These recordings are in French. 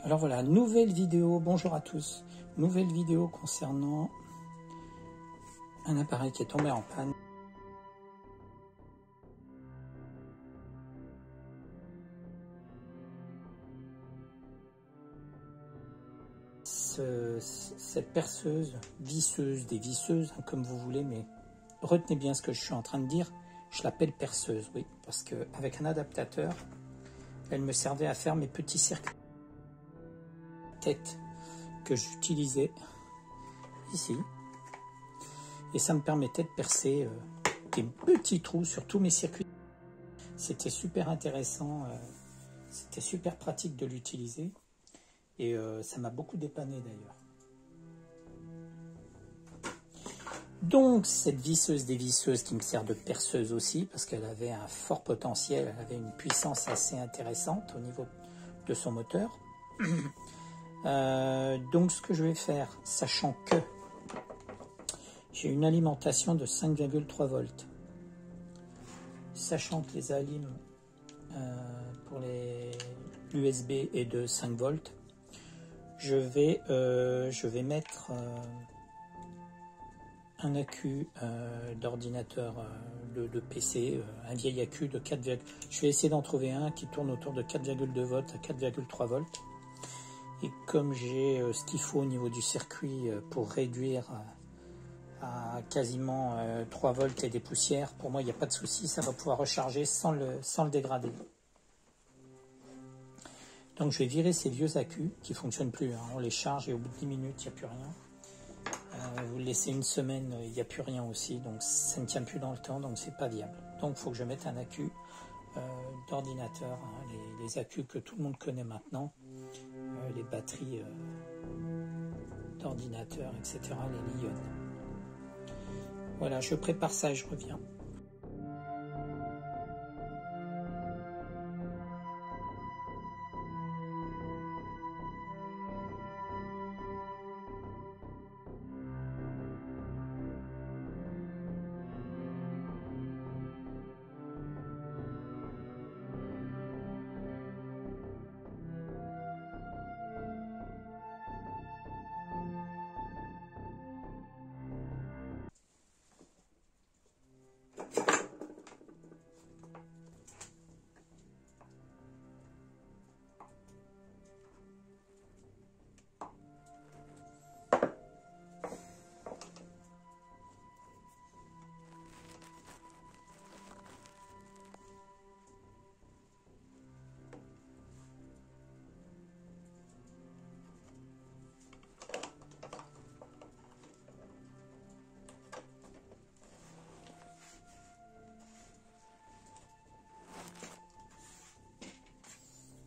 Alors voilà, nouvelle vidéo, bonjour à tous, nouvelle vidéo concernant un appareil qui est tombé en panne. Cette perceuse, visseuse, des visseuses, hein, comme vous voulez, mais retenez bien ce que je suis en train de dire, je l'appelle perceuse, oui, parce qu'avec un adaptateur, elle me servait à faire mes petits circuits tête que j'utilisais ici, et ça me permettait de percer des petits trous sur tous mes circuits. C'était super intéressant, c'était super pratique de l'utiliser, et ça m'a beaucoup dépanné d'ailleurs. Donc cette visseuse des visseuses qui me sert de perceuse aussi, parce qu'elle avait un fort potentiel, elle avait une puissance assez intéressante au niveau de son moteur. Donc ce que je vais faire, sachant que j'ai une alimentation de 5,3 volts, sachant que les alim pour les USB est de 5 volts, je vais mettre un accu d'ordinateur de PC, un vieil accu de 4, je vais essayer d'en trouver un qui tourne autour de 4,2 volts à 4,3 volts. Et comme j'ai ce qu'il faut au niveau du circuit pour réduire à quasiment 3 volts et des poussières, pour moi il n'y a pas de souci, ça va pouvoir recharger sans le dégrader. Donc je vais virer ces vieux accus qui ne fonctionnent plus, hein. On les charge et au bout de 10 minutes il n'y a plus rien. Vous le laissez une semaine, il n'y a plus rien aussi, donc ça ne tient plus dans le temps, donc c'est pas viable. Donc il faut que je mette un accu d'ordinateur, hein, les accus que tout le monde connaît maintenant, les batteries d'ordinateur, etc., les Li-ion. Voilà, je prépare ça et je reviens.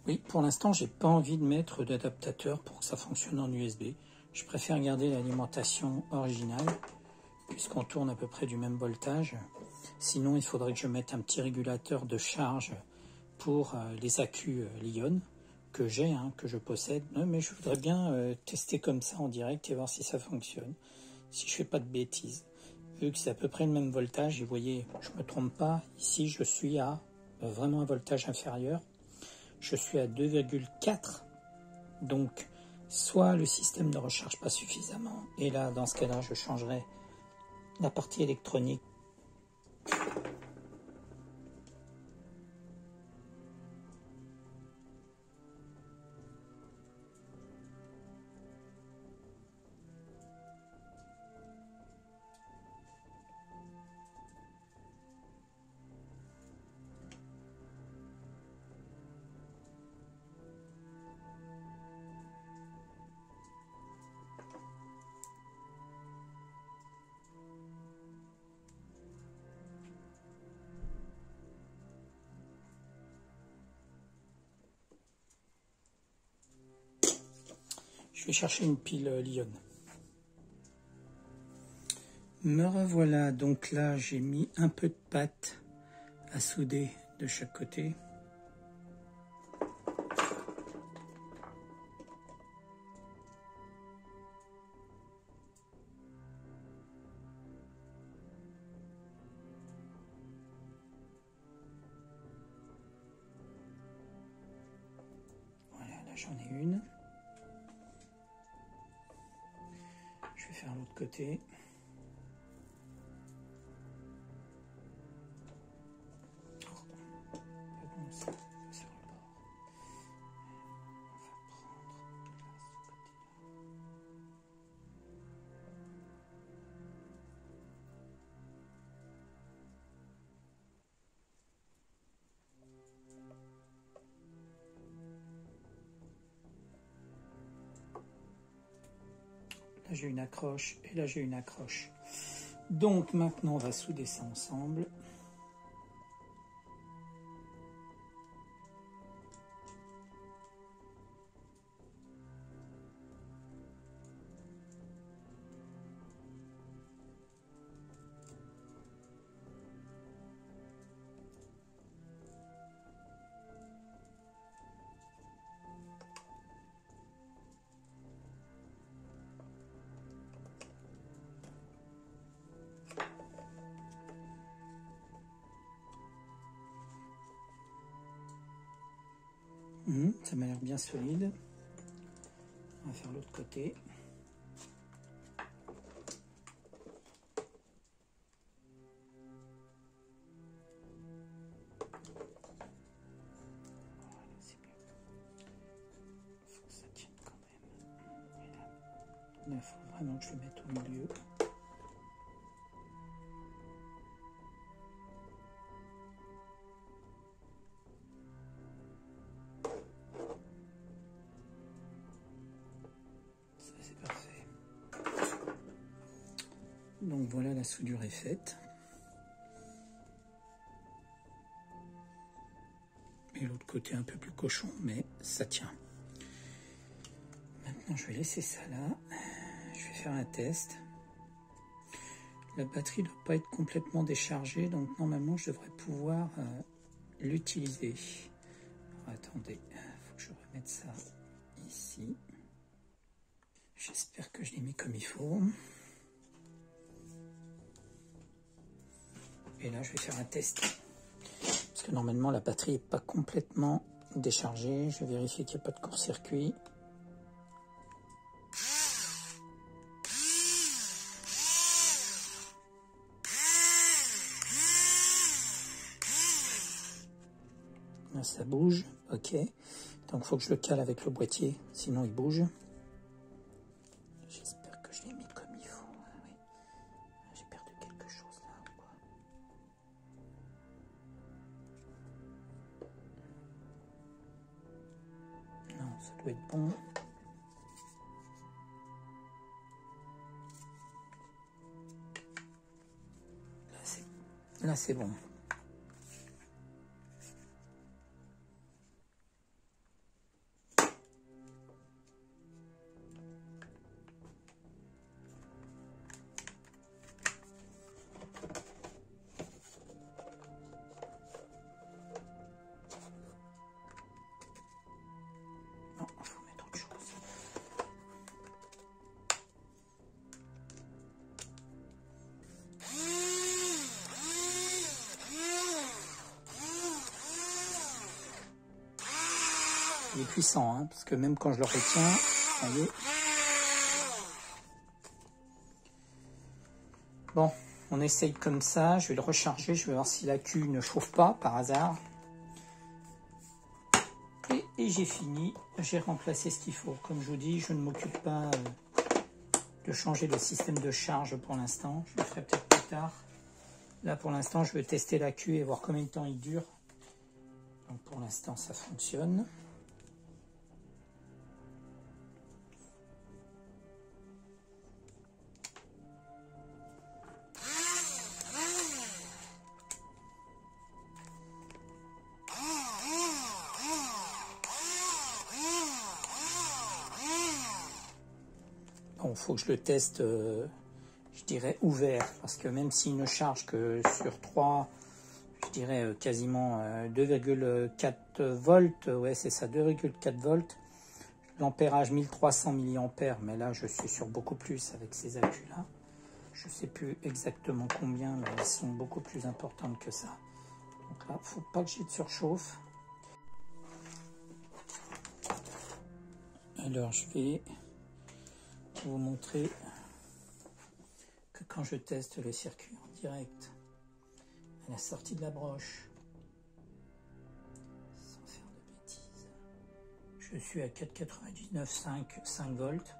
Oui, pour l'instant, j'ai pas envie de mettre d'adaptateur pour que ça fonctionne en USB. Je préfère garder l'alimentation originale, puisqu'on tourne à peu près du même voltage. Sinon, il faudrait que je mette un petit régulateur de charge pour les accus Li-ion que j'ai, hein, que je possède. Mais je voudrais bien tester comme ça en direct et voir si ça fonctionne, si je fais pas de bêtises. Vu que c'est à peu près le même voltage, et vous voyez, je me trompe pas, ici je suis à vraiment un voltage inférieur. Je suis à 2,4, donc soit le système ne recharge pas suffisamment, et là, dans ce cas-là, je changerai la partie électronique. Je vais chercher une pile Li-ion. Me revoilà, donc là j'ai mis un peu de pâte à souder de chaque côté. Voilà, là j'en ai une. faire l'autre côté. Sur le bord. Là j'ai une accroche et là j'ai une accroche. Donc maintenant on va souder ça ensemble. Ça m'a l'air bien solide. On va faire l'autre côté. Voilà, c'est bien. Il faut que ça tienne quand même. Et là, il faut vraiment que je le mette au milieu. Donc voilà, la soudure est faite. Et l'autre côté un peu plus cochon, mais ça tient. Maintenant, je vais laisser ça là. Je vais faire un test. La batterie ne doit pas être complètement déchargée, donc normalement, je devrais pouvoir l'utiliser. Attendez, il faut que je remette ça ici. J'espère que je l'ai mis comme il faut. Et là, je vais faire un test. Parce que normalement, la batterie n'est pas complètement déchargée. Je vais vérifier qu'il n'y a pas de court-circuit. Là, ça bouge. Ok. Donc, il faut que je le cale avec le boîtier. Sinon, il bouge. J'espère que je l'ai mis comme il faut. Ah, oui. J'ai perdu quelque chose là ou quoi? Non, ça doit être bon. Là, c'est bon. Non, il faut mettre autre chose. Il est puissant, hein, parce que même quand je le retiens, vous voyez. Bon, on essaye comme ça. Je vais le recharger. Je vais voir si la queue ne chauffe pas par hasard. Et j'ai fini. J'ai remplacé ce qu'il faut. Comme je vous dis, je ne m'occupe pas de changer le système de charge pour l'instant. Je le ferai peut-être plus tard. Là, pour l'instant, je veux tester la queue et voir combien de temps il dure. Donc, pour l'instant, ça fonctionne. Bon, il faut que je le teste, je dirais, ouvert. Parce que même s'il ne charge que sur 3, je dirais quasiment 2,4 volts. Ouais, c'est ça, 2,4 volts. L'ampérage 1300 mAh. Mais là, je suis sur beaucoup plus avec ces accus-là. Je ne sais plus exactement combien, mais elles sont beaucoup plus importantes que ça. Donc là, il ne faut pas que j'ai de surchauffe. Alors, je vais vous montrer quand je teste le circuit en direct à la sortie de la broche, sans faire de bêtises, je suis à 4,99, 5 volts.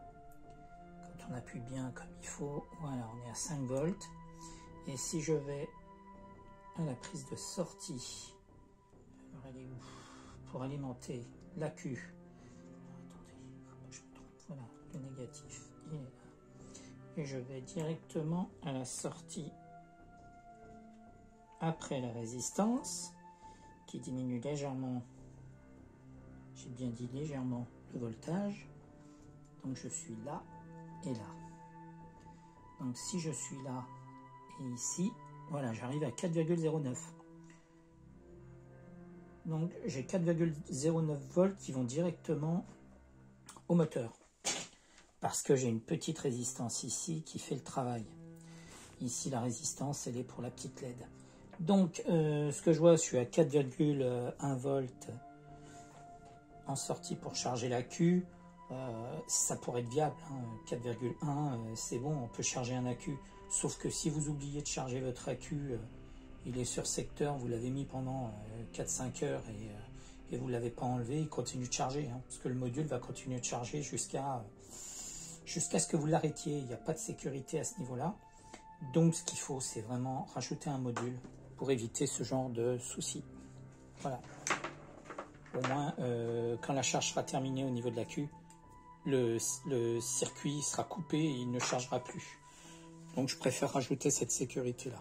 Quand on appuie bien comme il faut, voilà, on est à 5 volts. Et si je vais à la prise de sortie, alors elle est où? Pour alimenter l'accu, attendez, faut pas que je me trompe, voilà, le négatif, il est là. Et je vais directement à la sortie après la résistance qui diminue légèrement, j'ai bien dit légèrement, le voltage. Donc je suis là et là. Donc si je suis là et ici, voilà, j'arrive à 4,09. Donc j'ai 4,09 volts qui vont directement au moteur. Parce que j'ai une petite résistance ici qui fait le travail. Ici, la résistance, elle est pour la petite LED. Donc, ce que je vois, je suis à 4,1 volts en sortie pour charger l'accu. Ça pourrait être viable. Hein. 4,1, c'est bon, on peut charger un accu. Sauf que si vous oubliez de charger votre accu, il est sur secteur, vous l'avez mis pendant 4-5 heures et vous ne l'avez pas enlevé, il continue de charger. Hein, parce que le module va continuer de charger jusqu'à ce que vous l'arrêtiez. Il n'y a pas de sécurité à ce niveau-là. Donc, ce qu'il faut, c'est vraiment rajouter un module pour éviter ce genre de soucis. Voilà. Au moins, quand la charge sera terminée au niveau de l'accu, le circuit sera coupé et il ne chargera plus. Donc, je préfère rajouter cette sécurité-là.